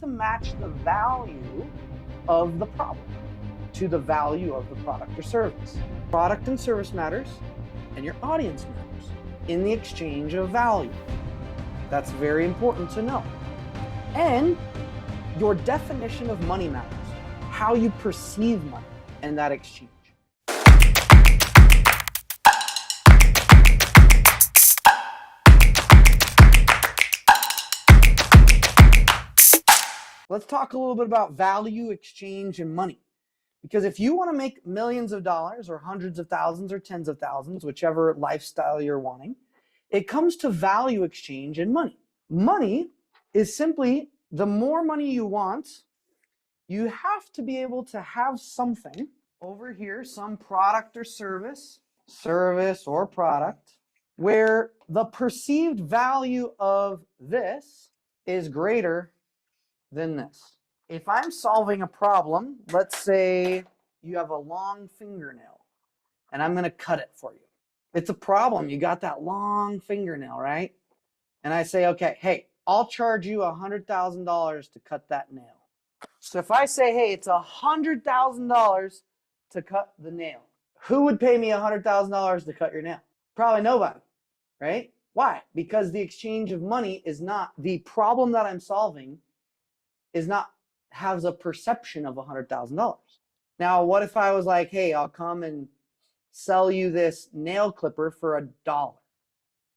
to match the value of the problem to the value of the product or service. Product and service matters, and your audience matters in the exchange of value. That's very important to know. And your definition of money matters, how you perceive money and that exchange. Let's talk a little bit about value, exchange, and money. Because if you want to make millions of dollars or hundreds of thousands or tens of thousands, whichever lifestyle you're wanting, it comes to value exchange and money. Money is simply the more money you want, you have to be able to have something over here, some product or service or product, where the perceived value of this is greater than this. If I'm solving a problem, let's say you have a long fingernail and I'm going to cut it for you. It's a problem. You got that long fingernail, right? And I say, okay, hey, I'll charge you $100,000 to cut that nail. So if I say, hey, it's $100,000 to cut the nail, who would pay me $100,000 to cut your nail? Probably nobody, right? Why? Because the exchange of money is not, the problem that I'm solving has a perception of $100,000. Now, what if I was like, hey, I'll come and sell you this nail clipper for $1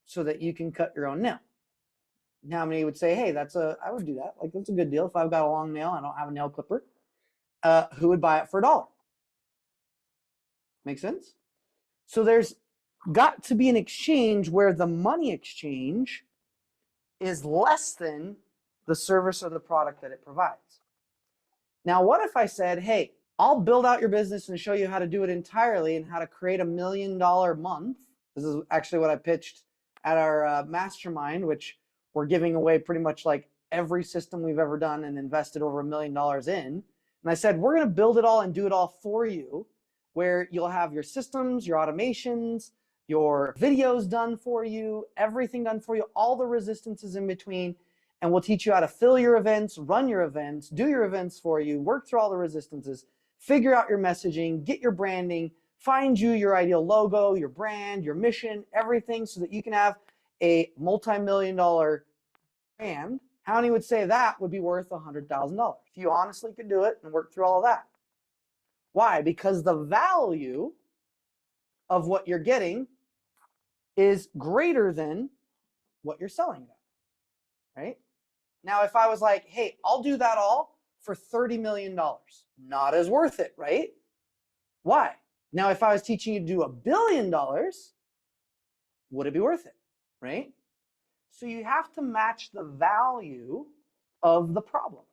so that you can cut your own nail? How many would say, hey, I would do that. Like, that's a good deal. If I've got a long nail, I don't have a nail clipper. Who would buy it for $1? Make sense? So there's got to be an exchange where the money exchange is less than the service or the product that it provides. Now, what if I said, hey, I'll build out your business and show you how to do it entirely and how to create $1 million month. This is actually what I pitched at our mastermind, which we're giving away pretty much like every system we've ever done and invested over $1 million in. And I said, we're going to build it all and do it all for you, where you'll have your systems, your automations, your videos done for you, everything done for you, all the resistances in between. And we'll teach you how to fill your events, run your events, do your events for you, work through all the resistances, figure out your messaging, get your branding, find you your ideal logo, your brand, your mission, everything so that you can have a multi-million-dollar brand. How many would say that would be worth $100,000? If you honestly could do it and work through all of that. Why? Because the value of what you're getting is greater than what you're selling it at, right? Now, if I was like, hey, I'll do that all for $30 million, not as worth it, right? Why? Now, if I was teaching you to do $1 billion, would it be worth it, right? So you have to match the value of the problem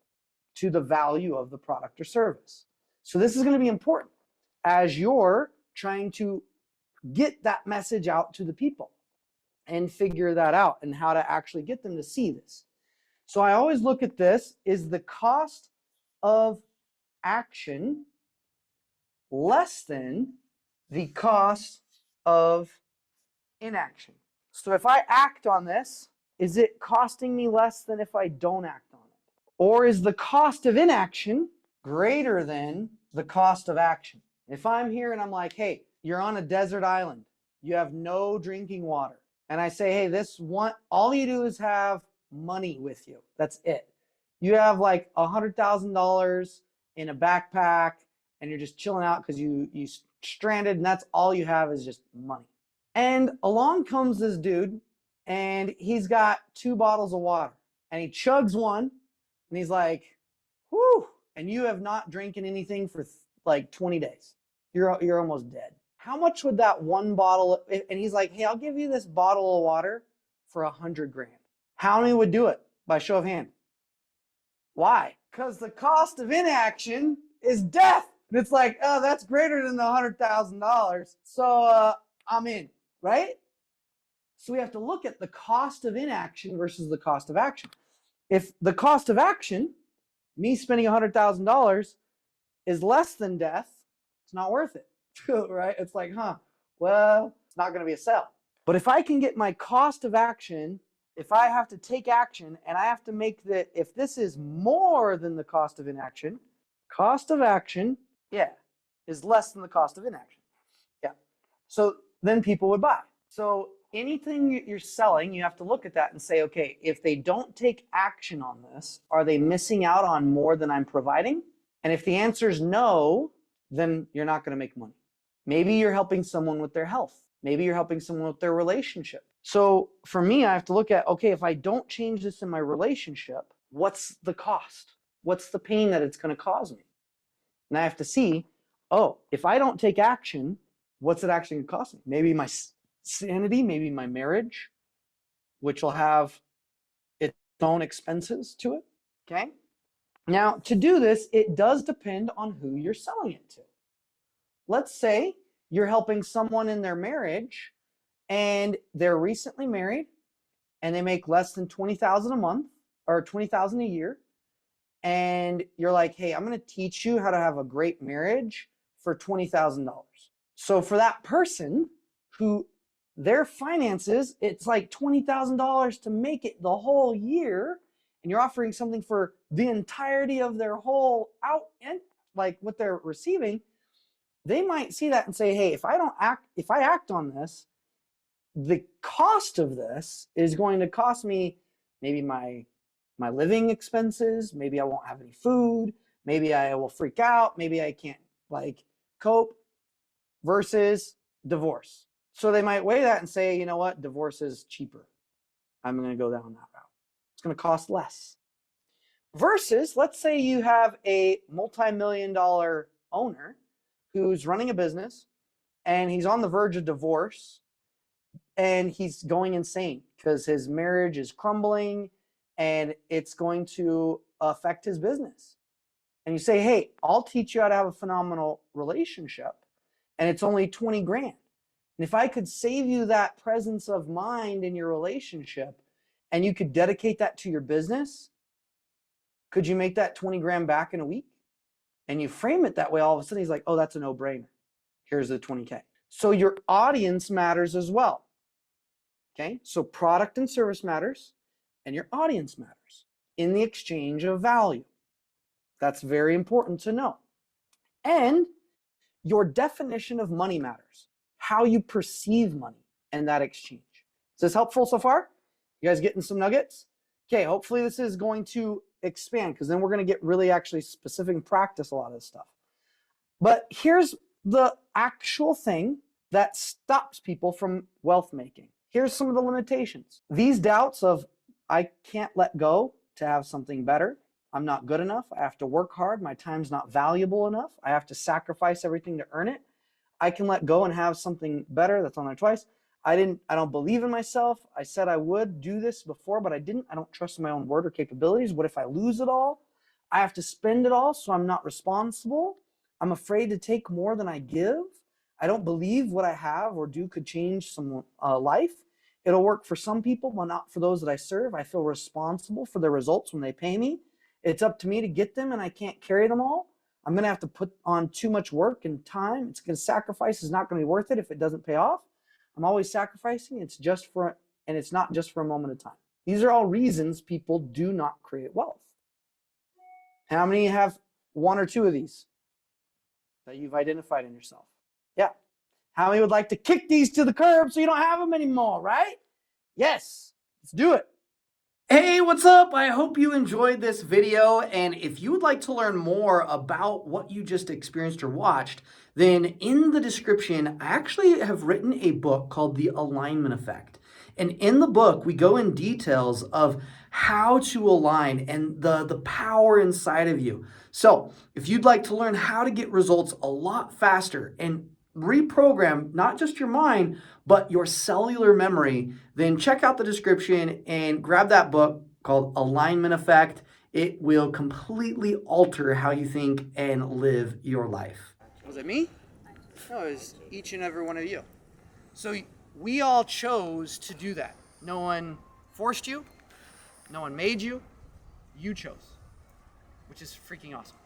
to the value of the product or service. So this is going to be important as you're trying to get that message out to the people and figure that out and how to actually get them to see this. So I always look at this, is the cost of action less than the cost of inaction? So if I act on this, is it costing me less than if I don't act on it? Or is the cost of inaction greater than the cost of action? If I'm here and I'm like, hey, you're on a desert island, you have no drinking water, and I say, hey, all you do is have money with you. That's it. You have like $100,000 in a backpack and you're just chilling out because you stranded and that's all you have is just money. And along comes this dude and he's got 2 bottles of water and he chugs one and he's like, whew, and you have not drinking anything for like 20 days. You're almost dead. How much would that one bottle, and he's like, hey, I'll give you this bottle of water for $100 grand. How many would do it by show of hand? Why? Because the cost of inaction is death. And it's like, oh, that's greater than the $100,000. So I'm in, right? So we have to look at the cost of inaction versus the cost of action. If the cost of action, me spending $100,000, is less than death, it's not worth it, right? It's like, well, it's not going to be a sell. But if I can get my cost of action if I have to take action and I have to make if this is more than the cost of inaction, cost of action, yeah, is less than the cost of inaction. Yeah. So then people would buy. So anything you're selling, you have to look at that and say, okay, if they don't take action on this, are they missing out on more than I'm providing? And if the answer is no, then you're not going to make money. Maybe you're helping someone with their health. Maybe you're helping someone with their relationship. So for me, I have to look at, okay, if I don't change this in my relationship, what's the cost? What's the pain that it's going to cause me? And I have to see, oh, if I don't take action, what's it actually going to cost me? Maybe my sanity, maybe my marriage, which will have its own expenses to it. Okay. Now, to do this, it does depend on who you're selling it to. Let's say you're helping someone in their marriage and they're recently married and they make less than $20,000 a month or $20,000 a year. And you're like, hey, I'm going to teach you how to have a great marriage for $20,000. So for that person who their finances, it's like $20,000 to make it the whole year, and you're offering something for the entirety of their whole and like what they're receiving, they might see that and say, hey, if I act on this, the cost of this is going to cost me maybe my living expenses, maybe I won't have any food, maybe I will freak out, maybe I can't cope, versus divorce. So they might weigh that and say, you know what, divorce is cheaper. I'm going to go down that route. It's going to cost less. Versus, let's say you have a multi-million-dollar owner who's running a business and he's on the verge of divorce and he's going insane because his marriage is crumbling and it's going to affect his business. And you say, hey, I'll teach you how to have a phenomenal relationship, and it's only 20 grand. And if I could save you that presence of mind in your relationship and you could dedicate that to your business, could you make that 20 grand back in a week? And you frame it that way, all of a sudden he's like, oh, that's a no-brainer. Here's the 20K. So your audience matters as well. Okay, so product and service matters, and your audience matters in the exchange of value. That's very important to know. And your definition of money matters, how you perceive money and that exchange. Is this helpful so far? You guys getting some nuggets? Okay, hopefully this is going to expand because then we're going to get really actually specific and practice a lot of this stuff. But here's the actual thing that stops people from wealth making. Here's some of the limitations. These doubts of, I can't let go to have something better. I'm not good enough. I have to work hard. My time's not valuable enough. I have to sacrifice everything to earn it. I can let go and have something better. That's on there twice. I don't believe in myself. I said I would do this before, but I didn't. I don't trust my own word or capabilities. What if I lose it all? I have to spend it all, so I'm not responsible. I'm afraid to take more than I give. I don't believe what I have or do could change someone's life. It'll work for some people, but not for those that I serve. I feel responsible for their results when they pay me. It's up to me to get them, and I can't carry them all. I'm going to have to put on too much work and time. It's going to sacrifice is not going to be worth it if it doesn't pay off. I'm always sacrificing. It's not just for a moment of time. These are all reasons people do not create wealth. How many have one or two of these that you've identified in yourself? Yeah. How many would like to kick these to the curb so you don't have them anymore, right? Yes. Let's do it. Hey, what's up? I hope you enjoyed this video, and if you would like to learn more about what you just experienced or watched, then in the description, I actually have written a book called The Alignment Effect. And in the book, we go in details of how to align and the power inside of you. So if you'd like to learn how to get results a lot faster and reprogram not just your mind, but your cellular memory, then check out the description and grab that book called Alignment Effect. It will completely alter how you think and live your life. Was it me? No, it was each and every one of you. So we all chose to do that. No one forced you. No one made you. You chose, which is freaking awesome.